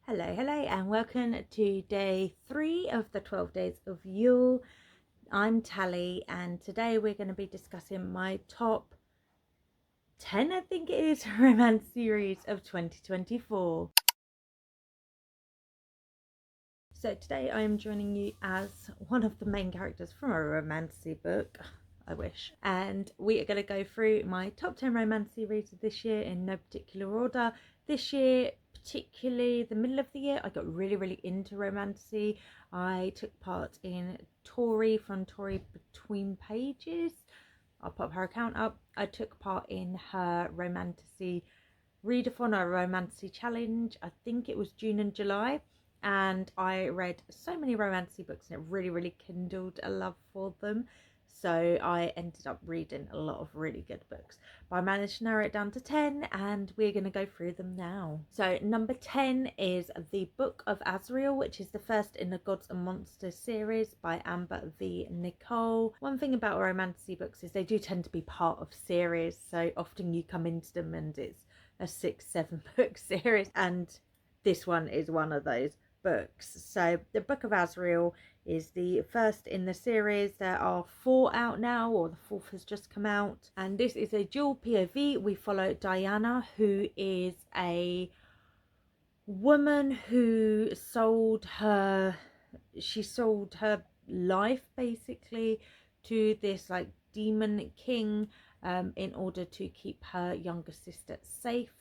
Hello, and welcome to day 3 of the 12 Days of Yule. I'm Tally, and today we're going to be discussing my top 10, I think it is, romance series of 2024. So today I am joining you as one of the main characters from a romantasy book. I wish. And we are going to go through my top 10 romance series of this year in no particular order. This year, particularly the middle of the year, I got really into romantasy. I took part in Tori from Tori Between Pages. I'll pop her account up. I took part in her romantasy readathon or romantasy challenge. I think it was June and July. And I read so many romantasy books and it really kindled a love for them. So I ended up reading a lot of really good books. But I managed to narrow it down to 10 and we're going to go through them now. So number 10 is the Book of Azriel, which is the first in the Gods and Monsters series by Amber V. Nicole. One thing about romantasy books is they do tend to be part of series. So often you come into them and it's a 6-7 book series, and this one is one of those books. So the Book of Azriel is the first in the series. There are 4 out now, or the 4th has just come out, and this is a dual POV. We follow Diana, who is a woman who sold her life basically to this like demon king in order to keep her younger sister safe,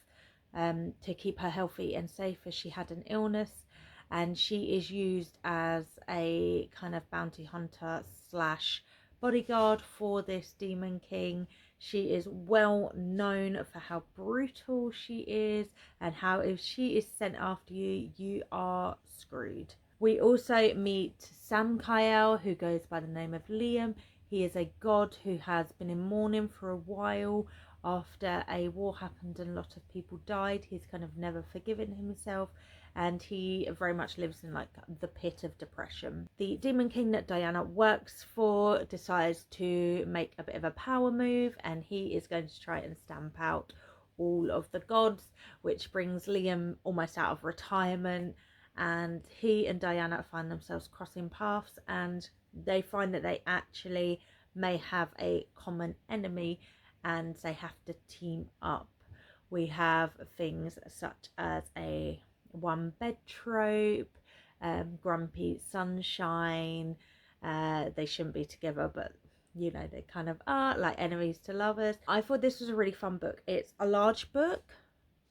to keep her healthy and safe, as she had an illness. And she is used as a kind of bounty hunter slash bodyguard for this demon king. She is well known for how brutal she is and how if she is sent after you, you are screwed. We also meet Samkael, who goes by the name of Liam. He is a god who has been in mourning for a while after a war happened and a lot of people died. He's kind of never forgiven himself, and he very much lives in like the pit of depression. The demon king that Diana works for decides to make a bit of a power move, and he is going to try and stamp out all of the gods, which brings Liam almost out of retirement, and he and Diana find themselves crossing paths, and they find that they actually may have a common enemy and they have to team up. We have things such as a one bed trope, grumpy sunshine. They shouldn't be together, but you know, they kind of are, like enemies to lovers. I thought this was a really fun book. It's a large book,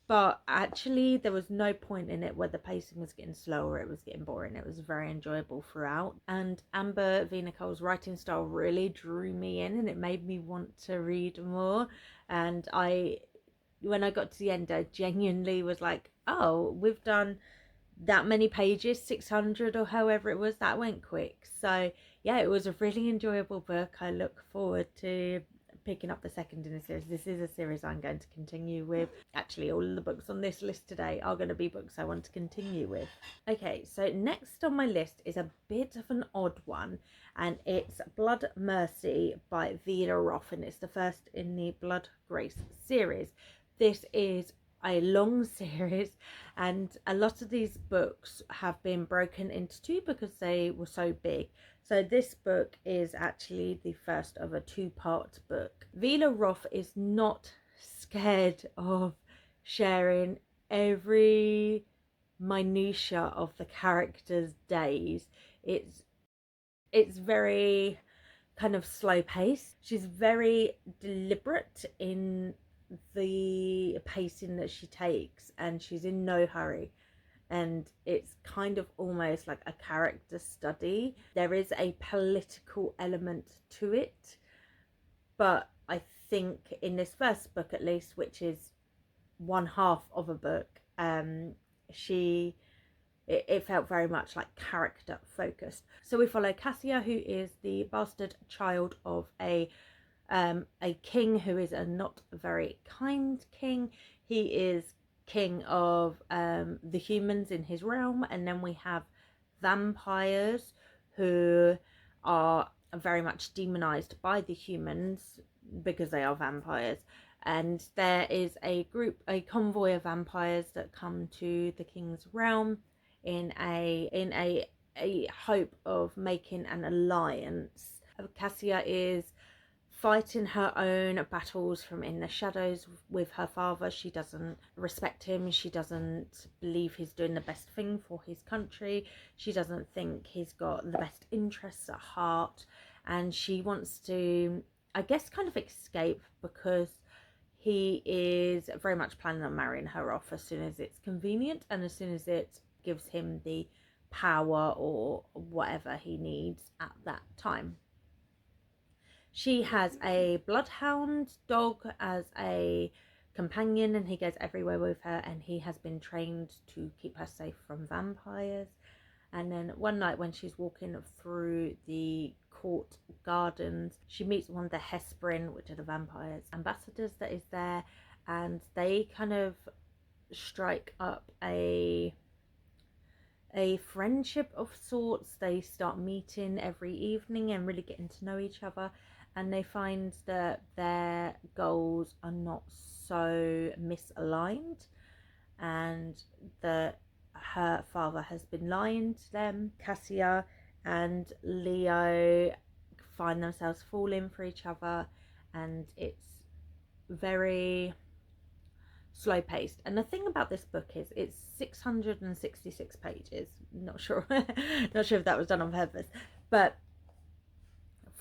but actually there was no point in it where the pacing was getting slower, it was getting boring. It was very enjoyable throughout, and Amber V. Nicole's writing style really drew me in and it made me want to read more. And when I got to the end, I genuinely was like, oh, we've done that many pages, 600 or however it was. That went quick. So yeah, it was a really enjoyable book. I look forward to picking up the second in the series. This is a series I'm going to continue with. Actually, all of the books on this list today are going to be books I want to continue with. Okay, so next on my list is a bit of an odd one, and it's Blood Mercy by Vila Roth, and it's the first in the Blood Grace series. This is a long series, and a lot of these books have been broken into 2 because they were so big. So this book is actually the first of a 2-part book. Vila Roth is not scared of sharing every minutia of the characters' days. It's very kind of slow paced. She's very deliberate in the pacing that she takes, and she's in no hurry, and it's kind of almost like a character study. There is a political element to it, but I think in this first book at least, which is 1/2 of a book, it felt very much like character focused. So we follow Cassia, who is the bastard child of a king who is a not very kind king. He is king of the humans in his realm, and then we have vampires who are very much demonized by the humans because they are vampires. and there is a convoy of vampires that come to the king's realm in a hope of making an alliance. Cassia is fighting her own battles from in the shadows with her father. She doesn't respect him. She doesn't believe he's doing the best thing for his country. She doesn't think he's got the best interests at heart. And she wants to, I guess, kind of escape, because he is very much planning on marrying her off as soon as it's convenient and as soon as it gives him the power or whatever he needs at that time. She has a bloodhound dog as a companion, and he goes everywhere with her, and he has been trained to keep her safe from vampires. And then one night when she's walking through the court gardens, she meets one of the Hesperin, which are the vampires ambassadors that is there, and they kind of strike up a friendship of sorts. They start meeting every evening and really getting to know each other, and they find that their goals are not so misaligned, and that her father has been lying to them. Cassia and Leo find themselves falling for each other, and it's very slow paced. And the thing about this book is it's 666 pages. Not sure not sure if that was done on purpose, but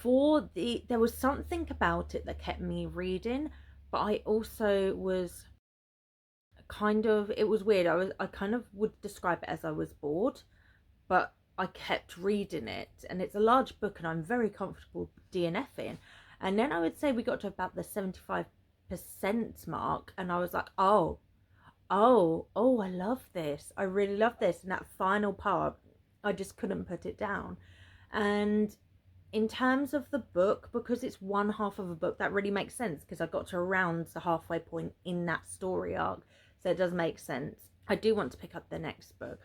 there was something about it that kept me reading, but I also was it was weird. I kind of would describe it as I was bored, but I kept reading it, and it's a large book and I'm very comfortable DNFing. And then I would say we got to about the 75% mark, and I was like, oh, I love this. I really love this. And that final part, I just couldn't put it down. And in terms of the book, because it's one half of a book, that really makes sense, because I got to around the halfway point in that story arc, so it does make sense. I do want to pick up the next book.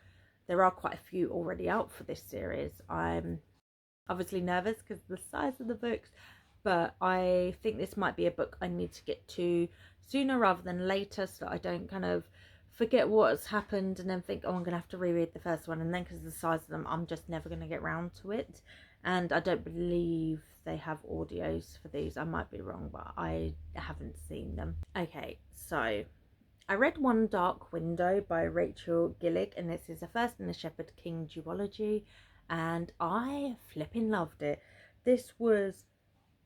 There are quite a few already out for this series. I'm obviously nervous because of the size of the books, but I think this might be a book I need to get to sooner rather than later, so that I don't kind of forget what's happened and then think, oh, I'm gonna have to reread the first one, and then because of the size of them, I'm just never gonna get round to it. And I don't believe they have audios for these. I might be wrong, but I haven't seen them. Okay, so I read One Dark Window by Rachel Gillig, and this is a First in the Shepherd King duology, and I flipping loved it. This was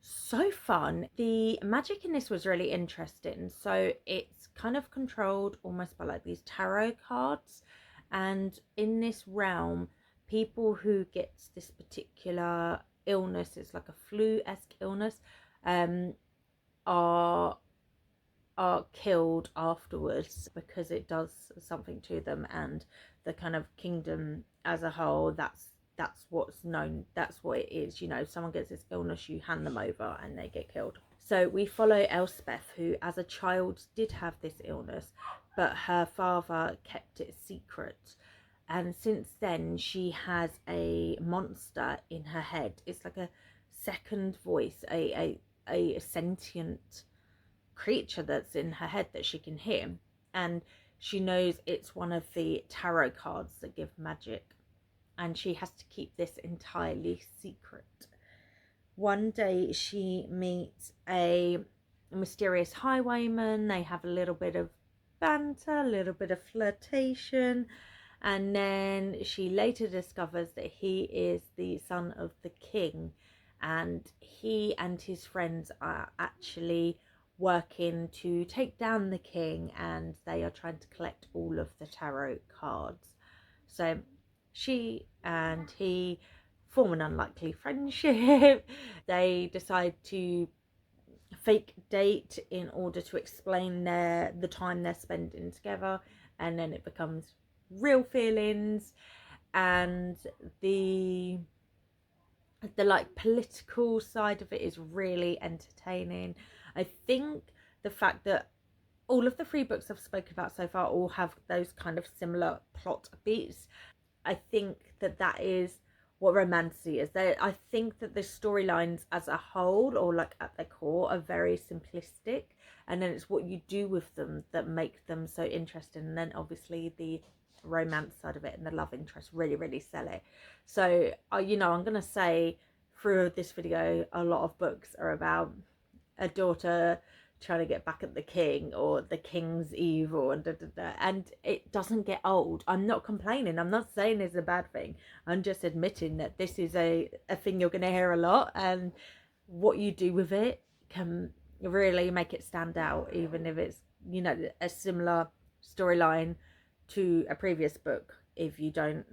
so fun. The magic in this was really interesting. So it's kind of controlled almost by like these tarot cards, and in this realm, people who get this particular illness, it's like a flu-esque illness, are killed afterwards because it does something to them, and the kind of kingdom as a whole, that's what's known, that's what it is. You know, if someone gets this illness, you hand them over and they get killed. So we follow Elspeth, who as a child did have this illness, but her father kept it secret, and since then she has a monster in her head. It's like a second voice, a sentient creature that's in her head that she can hear, and she knows it's one of the tarot cards that give magic, and she has to keep this entirely secret. One day she meets a mysterious highwayman. They have a little bit of banter, a little bit of flirtation, and then she later discovers that he is the son of the king, and he and his friends are actually working to take down the king, and they are trying to collect all of the tarot cards. So she and he form an unlikely friendship. They decide to fake date in order to explain the time they're spending together, and then it becomes real feelings. And the like political side of it is really entertaining. I think the fact that all of the 3 books I've spoken about so far all have those kind of similar plot beats, I think that is what Romantasy is. I think that the storylines as a whole, or like at their core, are very simplistic, and then it's what you do with them that make them so interesting. And then obviously the romance side of it and the love interest really sell it. So you know, I'm gonna say through this video, a lot of books are about a daughter trying to get back at the king, or the king's evil, and and it doesn't get old. I'm not complaining, I'm not saying it's a bad thing, I'm just admitting that this is a thing you're going to hear a lot, and what you do with it can really make it stand out, even if it's, you know, a similar storyline to a previous book, if you don't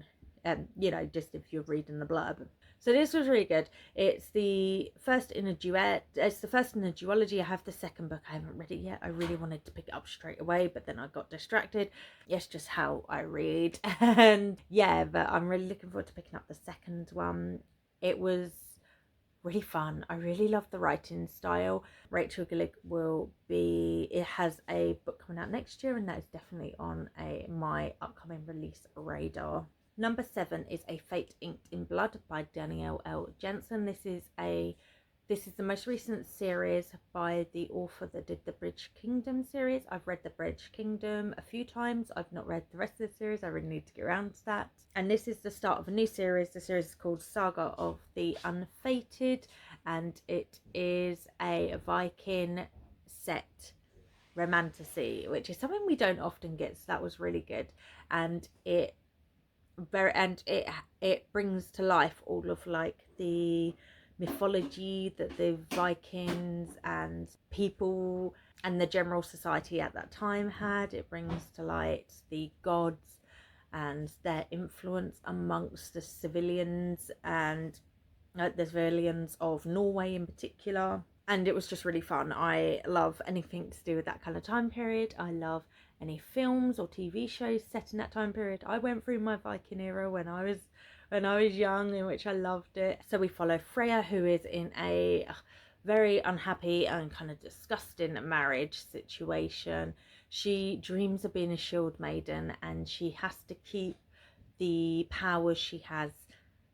you know, just if you're reading the blurb. So this was really good. It's the first in a duet. It's the first in a duology. I have the second book. I haven't read it yet. I really wanted to pick it up straight away, but then I got distracted. Yes, just how I read. And yeah, but I'm really looking forward to picking up the second one. It was really fun. I really love the writing style. Rachel Gillig it has a book coming out next year, and that is definitely on my upcoming release radar. Number 7 is A Fate Inked in Blood by Danielle L. Jensen. This is the most recent series by the author that did the Bridge Kingdom series. I've read the Bridge Kingdom a few times. I've not read the rest of the series. I really need to get around to that. And this is the start of a new series. The series is called Saga of the Unfated, and it is a Viking set romantasy, which is something we don't often get. So that was really good, and it brings to life all of like the mythology that the Vikings and people and the general society at that time had. It brings to light the gods and their influence amongst the civilians, and the civilians of Norway in particular. And it was just really fun. I love anything to do with that kind of time period. I love any films or TV shows set in that time period. I went through my Viking era when I was young, in which I loved it. So we follow Freya, who is in a very unhappy and kind of disgusting marriage situation. She dreams of being a shield maiden, and she has to keep the powers she has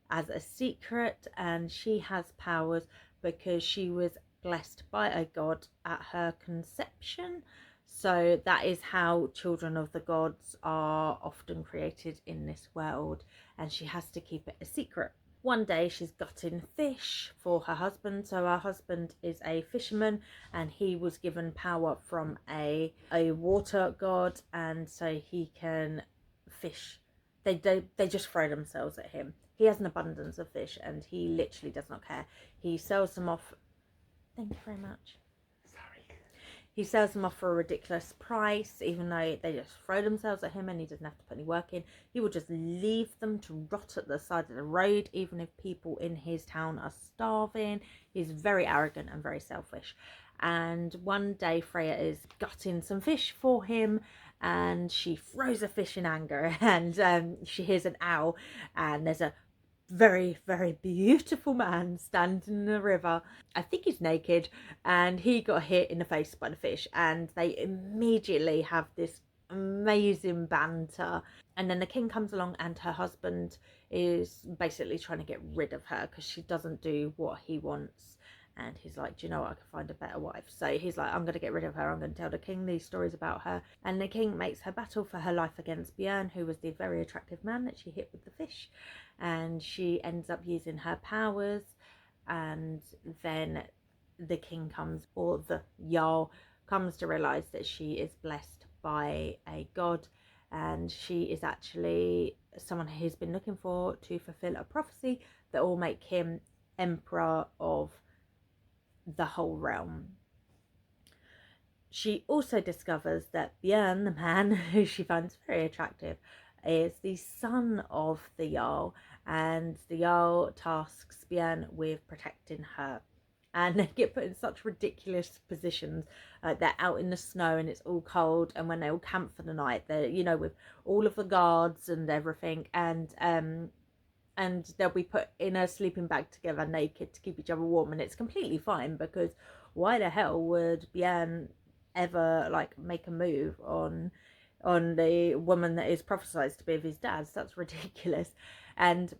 as a secret, and she has powers because she was blessed by a god at her conception. So that is how children of the gods are often created in this world, and she has to keep it a secret. One day she's gutting fish for her husband. So her husband is a fisherman, and he was given power from a water god, and so he can fish. They just throw themselves at him. He has an abundance of fish, and he literally does not care. He sells them off. Thank you very much. He sells them off for a ridiculous price, even though they just throw themselves at him and he doesn't have to put any work in. He will just leave them to rot at the side of the road, even if people in his town are starving. He's very arrogant and very selfish. And one day Freya is gutting some fish for him, and she throws a fish in anger, and she hears an owl, and there's a very beautiful man standing in the river. I think he's naked, and he got hit in the face by the fish, and they immediately have this amazing banter. And then the king comes along, and her husband is basically trying to get rid of her because she doesn't do what he wants. And he's like, do you know what, I can find a better wife. So he's like, I'm going to get rid of her. I'm going to tell the king these stories about her. And the king makes her battle for her life against Björn, who was the very attractive man that she hit with the fish. And she ends up using her powers. And then the king comes, or the Jarl comes to realise that she is blessed by a god. And she is actually someone he's been looking for to fulfill a prophecy that will make him emperor of the whole realm. She also discovers that Björn, the man who she finds very attractive, is the son of the Jarl, and the Jarl tasks Björn with protecting her. And they get put in such ridiculous positions. They're out in the snow and it's all cold, and when they all camp for the night, they're, you know, with all of the guards and everything, and they'll be put in a sleeping bag together naked to keep each other warm, and it's completely fine, because why the hell would Björn ever like make a move on the woman that is prophesied to be of his dad's? That's ridiculous. And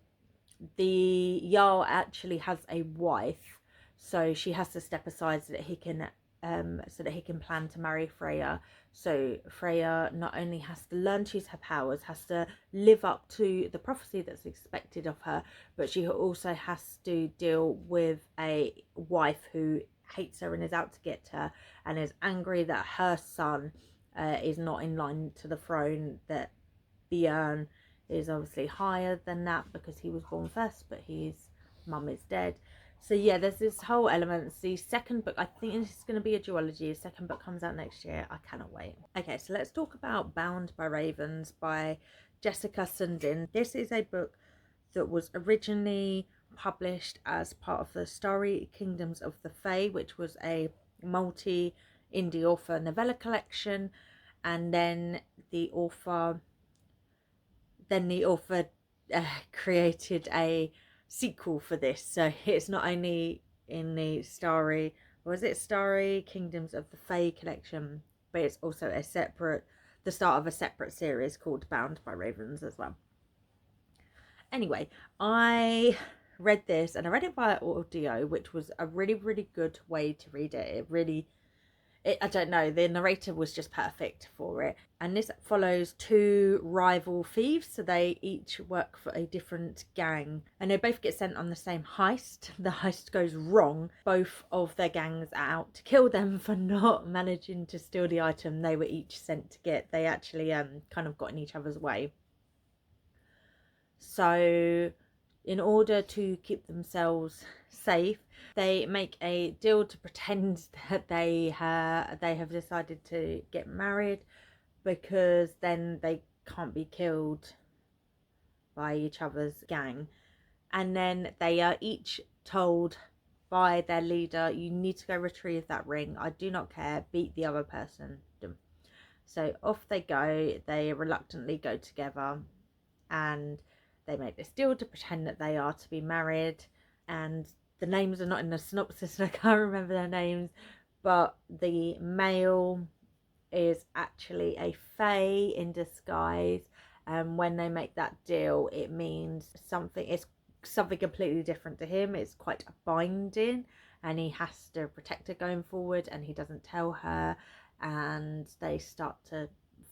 the Jarl actually has a wife, so she has to step aside so that he can plan to marry Freya. So Freya not only has to learn to use her powers, has to live up to the prophecy that's expected of her, but she also has to deal with a wife who hates her and is out to get her, and is angry that her son is not in line to the throne, that Björn is obviously higher than that because he was born first, but his mum is dead. So yeah, there's this whole element. The second book, I think this is going to be a duology. The second book comes out next year. I cannot wait. Okay, so let's talk about Bound by Ravens by Jessica Sundin. This is a book that was originally published as part of the Starry Kingdoms of the Fae, which was a multi-indie author novella collection, and then the author created a sequel for this. So it's not only in the Starry Kingdoms of the Fae collection, but it's also the start of a separate series called Bound by Ravens as well. Anyway, I read this, and I read it via audio, which was a really, really good way to read it. I don't know, the narrator was just perfect for it. And this follows two rival thieves, so they each work for a different gang, and they both get sent on the same heist. The heist goes wrong. Both of their gangs are out to kill them for not managing to steal the item they were each sent to get. They actually kind of got in each other's way. So in order to keep themselves safe, they make a deal to pretend that they have decided to get married, because then they can't be killed by each other's gang. And then they are each told by their leader, you need to go retrieve that ring. I do not care, beat the other person. So off they go. They reluctantly go together, and they make this deal to pretend that they are to be married. And the names are not in the synopsis, and I can't remember their names, but the male is actually a fae in disguise, and when they make that deal, it means it's something completely different to him. It's quite a binding, and he has to protect her going forward, and he doesn't tell her, and they start to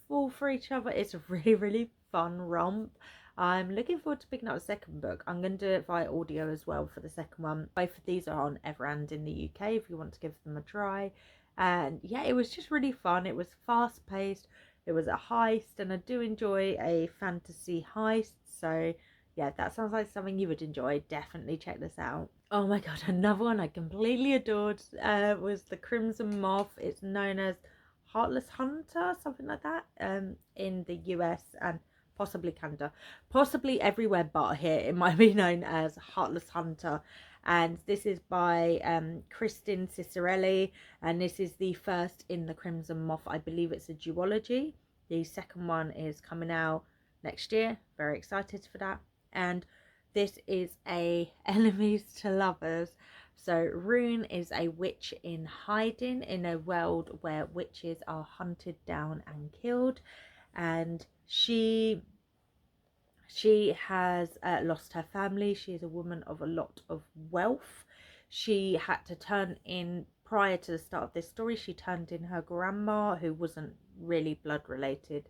fall for each other. It's a really, really fun romp. I'm looking forward to picking up the second book. I'm going to do it via audio as well for the second one. Both of these are on Everand in the UK if you want to give them a try. And yeah, it was just really fun. It was fast paced. It was a heist, and I do enjoy a fantasy heist. So yeah, that sounds like something you would enjoy. Definitely check this out. Oh my god, another one I completely adored was The Crimson Moth. It's known as Heartless Hunter, something like that, in the US and possibly Canada, possibly everywhere but here. It might be known as Heartless Hunter, and this is by Kristin Cicerelli, and this is the first in the Crimson Moth. I believe it's a duology. The second one is coming out next year. Very excited for that. And this is a enemies to lovers. So Rune is a witch in hiding in a world where witches are hunted down and killed, and she has lost her family. She is a woman of a lot of wealth. She had to turn in, prior to the start of this story, she turned in her grandma, who wasn't really blood related,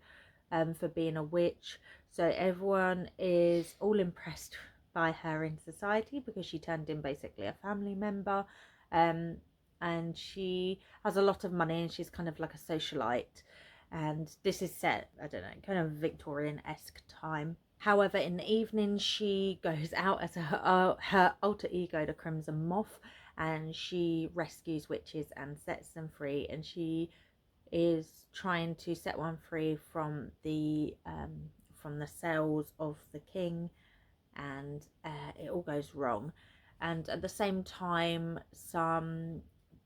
for being a witch. So everyone is all impressed by her in society because she turned in basically a family member, and she has a lot of money, and she's kind of like a socialite. And this is set, I don't know, kind of Victorian-esque time. However, in the evening, she goes out as her alter ego, the Crimson Moth, and she rescues witches and sets them free. And she is trying to set one free from the cells of the king, and it all goes wrong. And at the same time, some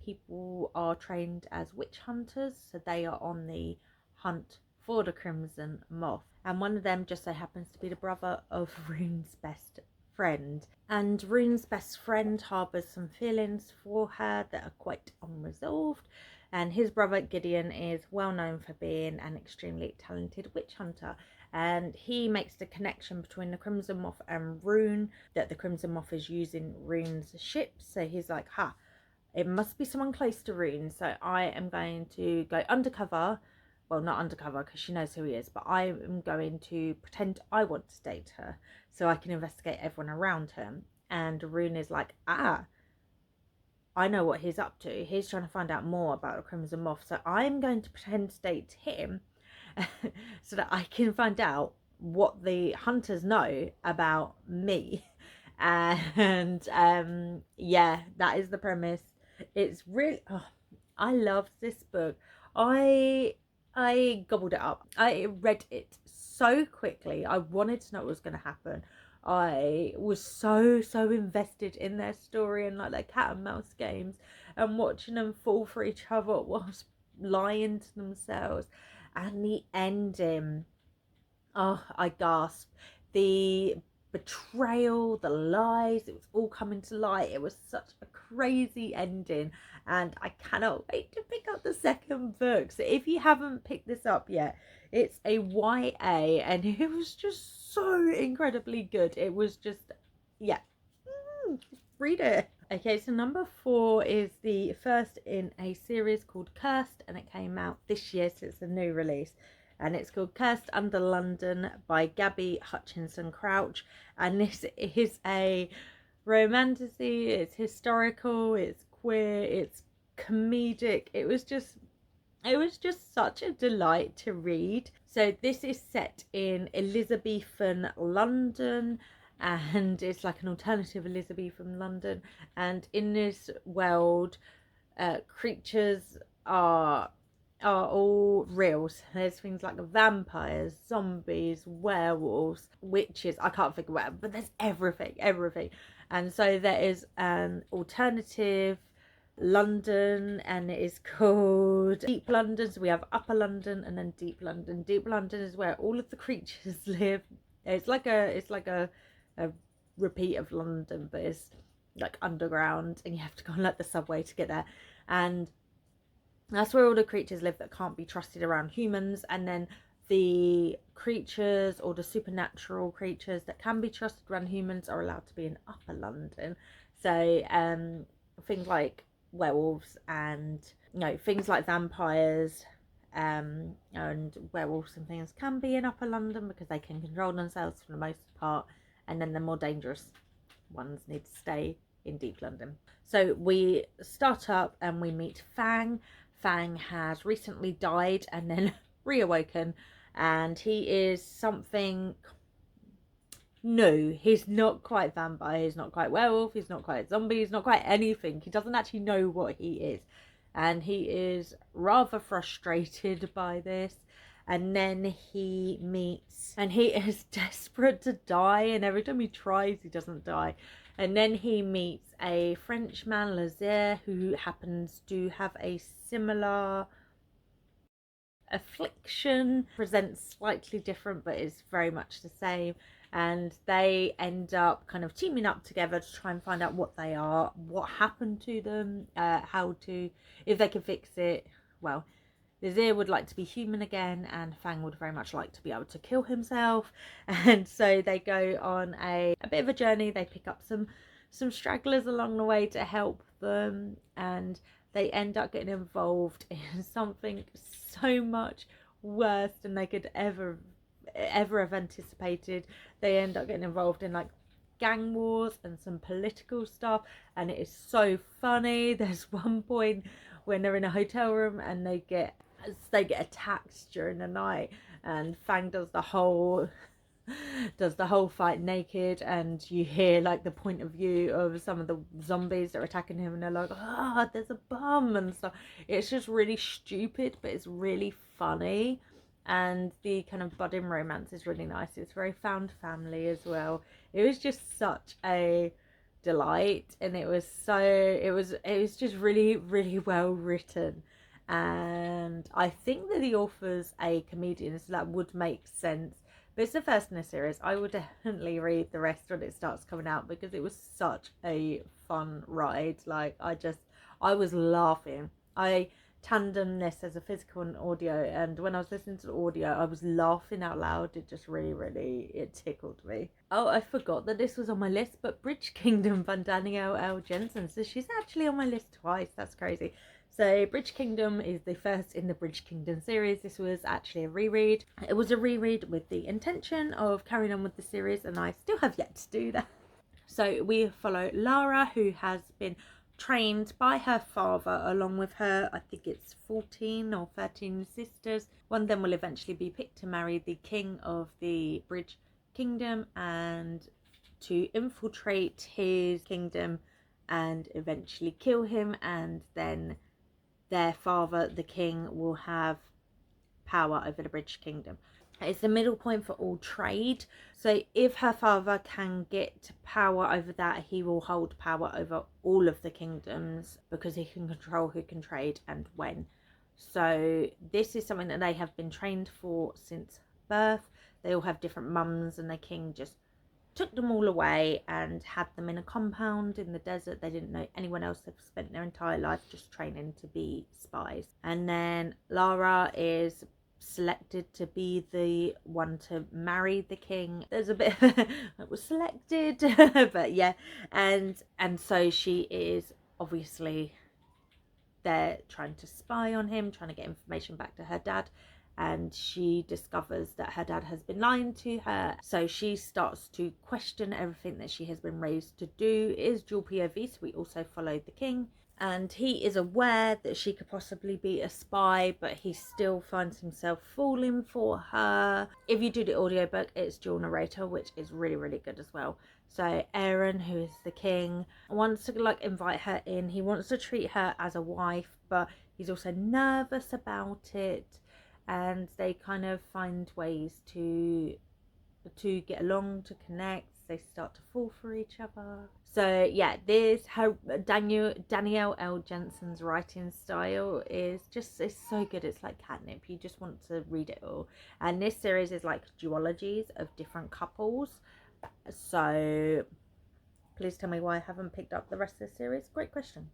people are trained as witch hunters, so they are on the hunt for the Crimson Moth, and one of them just so happens to be the brother of Rune's best friend. And Rune's best friend harbours some feelings for her that are quite unresolved, and his brother Gideon is well known for being an extremely talented witch hunter. and he makes the connection between the Crimson Moth and Rune, that the Crimson Moth is using Rune's ship. So he's like, it must be someone close to Rune, so I am going to go undercover. Well, not undercover because she knows who he is, but I am going to pretend I want to date her so I can investigate everyone around her. And Rune is like, I know what he's up to. He's trying to find out more about the Crimson Moth, so I'm going to pretend to date him so that I can find out what the hunters know about me. And yeah, that is the premise. It's really, I love this book. I gobbled it up. I read it so quickly. I wanted to know what was going to happen. I was so invested in their story and like their cat and mouse games, and watching them fall for each other whilst lying to themselves. And the ending, I gasped. The betrayal, the lies, it was all coming to light. It was such a crazy ending, and I cannot wait to pick up the second book. So if you haven't picked this up yet, it's a YA, and it was just so incredibly good. It was just, yeah, read it. Okay, so number 4 is the first in a series called Cursed, and it came out this year, so it's a new release. And it's called Cursed Under London by Gabby Hutchinson Crouch. And this is a romantasy, it's historical, it's queer, it's comedic. It was just such a delight to read. So this is set in Elizabethan London, and it's like an alternative Elizabethan London. And in this world, creatures are all real. So there's things like vampires, zombies, werewolves, witches. I can't figure out, but there's everything. And so there is an alternative London, and it is called Deep London. So we have Upper London and then Deep London. Deep London is where all of the creatures live. It's like a repeat of London, but it's like underground, and you have to go on like the subway to get there. And that's where all the creatures live that can't be trusted around humans. And then the creatures, or the supernatural creatures that can be trusted around humans, are allowed to be in Upper London. So things like werewolves and things like vampires and werewolves and things can be in Upper London because they can control themselves for the most part, and then the more dangerous ones need to stay in Deep London. So we start up and we meet Fang. Fang has recently died and then reawoken, and he is something new. He's not quite vampire, he's not quite werewolf, he's not quite zombie, he's not quite anything. He doesn't actually know what he is, and he is rather frustrated by this. And then he meets, and he is desperate to die, and every time he tries he doesn't die. And then he meets a Frenchman, Lazare, who happens to have a similar affliction, presents slightly different but is very much the same. And they end up kind of teaming up together to try and find out what they are, what happened to them, if they can fix it. Well, Vizier would like to be human again, and Fang would very much like to be able to kill himself. And so they go on a bit of a journey. They pick up some stragglers along the way to help them, and they end up getting involved in something so much worse than they could ever have anticipated. They end up getting involved in like gang wars and some political stuff, and it is so funny. There's one point when they're in a hotel room and they get attacked during the night, and Fang does the whole fight naked, and you hear like the point of view of some of the zombies that are attacking him, and they're like, there's a bum and stuff. It's just really stupid, but it's really funny, and the kind of budding romance is really nice. It's very found family as well. It was just such a delight, and it was just really, really well written. And I think that the author's a comedian, so that would make sense. But it's the first in a series. I would definitely read the rest when it starts coming out, because it was such a fun ride. Like, I was laughing. I tandemness as a physical and audio, and when I was listening to the audio I was laughing out loud. It just really it tickled me. Oh, I forgot that this was on my list, but Bridge Kingdom by Danielle L. Jensen, so she's actually on my list twice. That's crazy. So Bridge Kingdom is the first in the Bridge Kingdom series. This was actually a reread. It was a reread with the intention of carrying on with the series, and I still have yet to do that. So we follow Lara, who has been trained by her father along with her, I think it's 14 or 13 sisters. One of them will eventually be picked to marry the king of the Bridge Kingdom and to infiltrate his kingdom and eventually kill him, and then their father, the king, will have power over the Bridge Kingdom. It's the middle point for all trade. So if her father can get power over that, he will hold power over all of the kingdoms because he can control who can trade and when. So this is something that they have been trained for since birth. They all have different mums, and the king just took them all away and had them in a compound in the desert. They didn't know anyone else. They've spent their entire life just training to be spies. And then Lara is selected to be the one to marry the king. There's a bit that was selected but yeah, and so she is obviously there trying to spy on him, trying to get information back to her dad, and she discovers that her dad has been lying to her, so she starts to question everything that she has been raised to do. It is dual POV, so we also follow the king, and he is aware that she could possibly be a spy, but he still finds himself falling for her. If you do the audiobook, it's dual narrator, which is really good as well. So Aaron, who is the king, wants to like invite her in. He wants to treat her as a wife, but he's also nervous about it, and they kind of find ways to get along, to connect. They start to fall for each other. So yeah, this her Danielle L. Jensen's writing style is so good. It's like catnip. You just want to read it all. And this series is like duologies of different couples. So please tell me why I haven't picked up the rest of the series. Great question.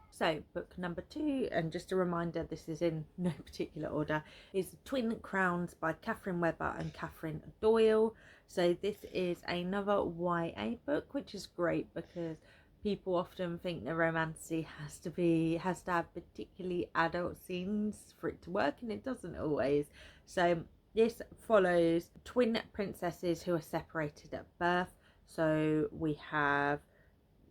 So book number 2, and just a reminder, this is in no particular order, is Twin Crowns by Catherine Webber and Catherine Doyle. So this is another YA book, which is great because people often think that Romantasy has to have particularly adult scenes for it to work, and it doesn't always. So this follows twin princesses who are separated at birth. So we have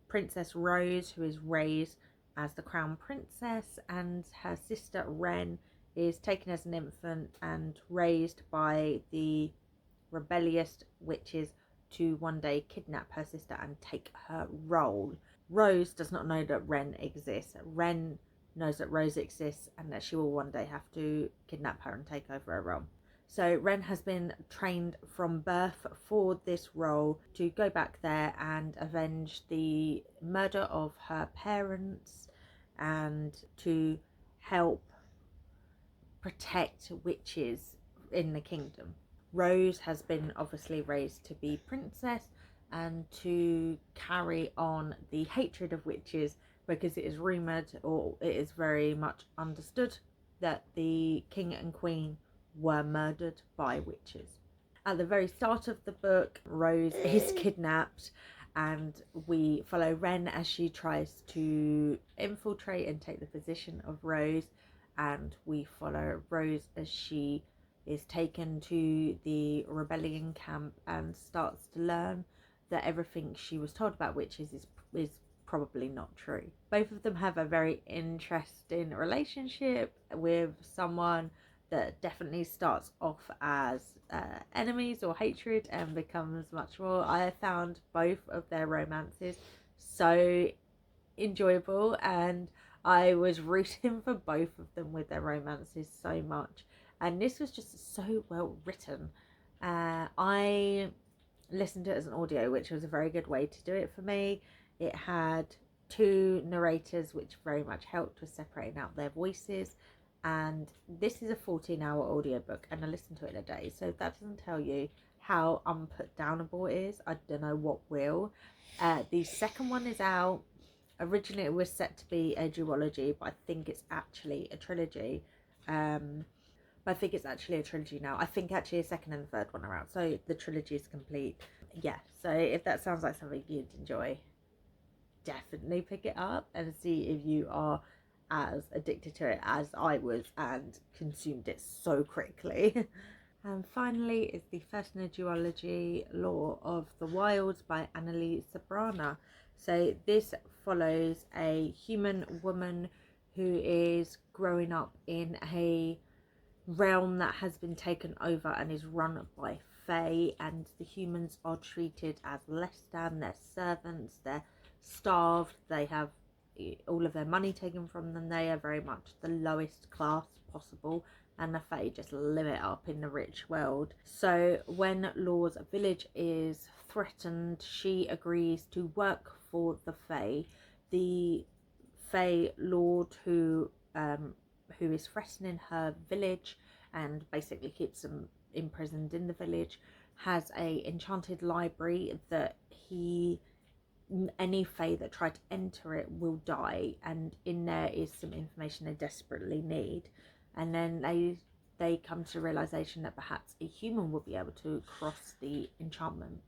Princess Rose, who is raised as the crown princess, and her sister Wren is taken as an infant and raised by the rebellious witches to one day kidnap her sister and take her role. Rose does not know that Wren exists. Wren knows that Rose exists and that she will one day have to kidnap her and take over her role. So Wren has been trained from birth for this role to go back there and avenge the murder of her parents and to help protect witches in the kingdom. Rose has been obviously raised to be princess and to carry on the hatred of witches, because it is rumoured, or it is very much understood, that the king and queen were murdered by witches. At the very start of the book, Rose is kidnapped, and we follow Wren as she tries to infiltrate and take the position of Rose, and we follow Rose as she is taken to the rebellion camp and starts to learn that everything she was told about witches is probably not true. Both of them have a very interesting relationship with someone that definitely starts off as enemies or hatred and becomes much more. I found both of their romances so enjoyable, and I was rooting for both of them with their romances so much, and this was just so well written. I listened to it as an audio, which was a very good way to do it for me. It had 2 narrators, which very much helped with separating out their voices, and this is a 14-hour audiobook and I listened to it in a day, so if that doesn't tell you how unputdownable it is, I don't know what will. The second one is out. Originally it was set to be a duology, but I think it's actually a trilogy. But I think it's actually a trilogy now. I think actually a second and third one are out, so the trilogy is complete. Yeah, so if that sounds like something you'd enjoy, definitely pick it up and see if you are as addicted to it as I was and consumed it so quickly. And finally is the first in a duology, Law of the Wilds by Annalie Sabrana. So this follows a human woman who is growing up in a realm that has been taken over and is run by fae, and the humans are treated as less than. They're servants, they're starved, they have all of their money taken from them. They are very much the lowest class possible, and the fae just live it up in the rich world. So when Law's village is threatened, she agrees to work for the fae. The fae lord who is threatening her village and basically keeps them imprisoned in the village, has a enchanted library that any fae that try to enter it will die, and in there is some information they desperately need. And then they come to the realization that perhaps a human will be able to cross the enchantment,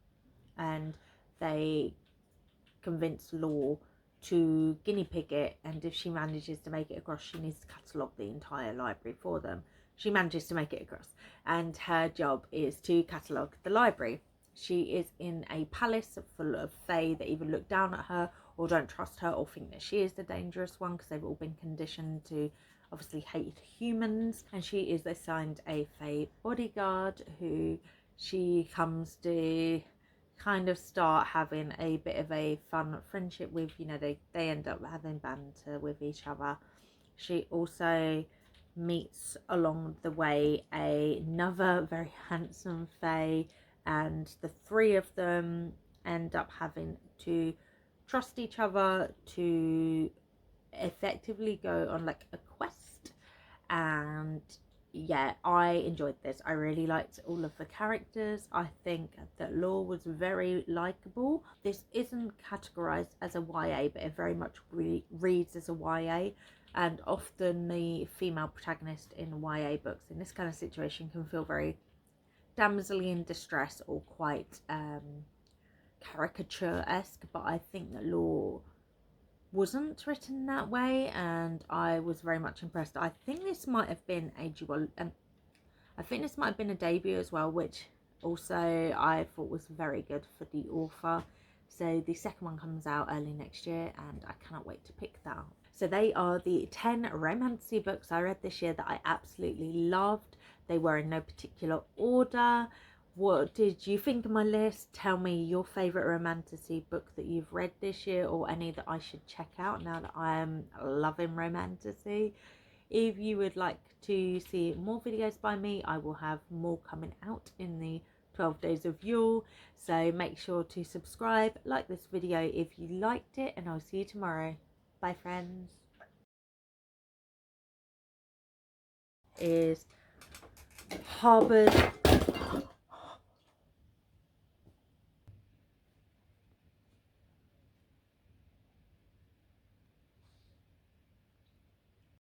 and they convince Law to guinea pig it, and if she manages to make it across, she needs to catalogue the entire library for them. She manages to make it across, and her job is to catalogue the library. She is in a palace full of fae that either look down at her or don't trust her or think that she is the dangerous one, because they've all been conditioned to obviously hate humans. And she is assigned a fae bodyguard who she comes to kind of start having a bit of a fun friendship with. You know, they end up having banter with each other. She also meets along the way another very handsome fae, and the three of them end up having to trust each other to effectively go on like a quest. And yeah, I enjoyed this. I really liked all of the characters. I think that Law was very likable. This isn't categorized as a YA, but it very much reads as a YA. And often the female protagonist in YA books in this kind of situation can feel very damselly in distress or quite caricature-esque. But I think that Law wasn't written that way, and I was very much impressed. I think this might have been a I think this might have been a debut as well, which also I thought was very good for the author. So the second one comes out early next year, and I cannot wait to pick that up. So they are the 10 romantasy books I read this year that I absolutely loved. They were in no particular order. What did you think of my list? Tell me your favourite romantasy book that you've read this year, or any that I should check out now that I am loving romantasy. If you would like to see more videos by me, I will have more coming out in the 12 Days of Yule. So make sure to subscribe, like this video if you liked it, and I'll see you tomorrow. Bye friends. Is Harbour's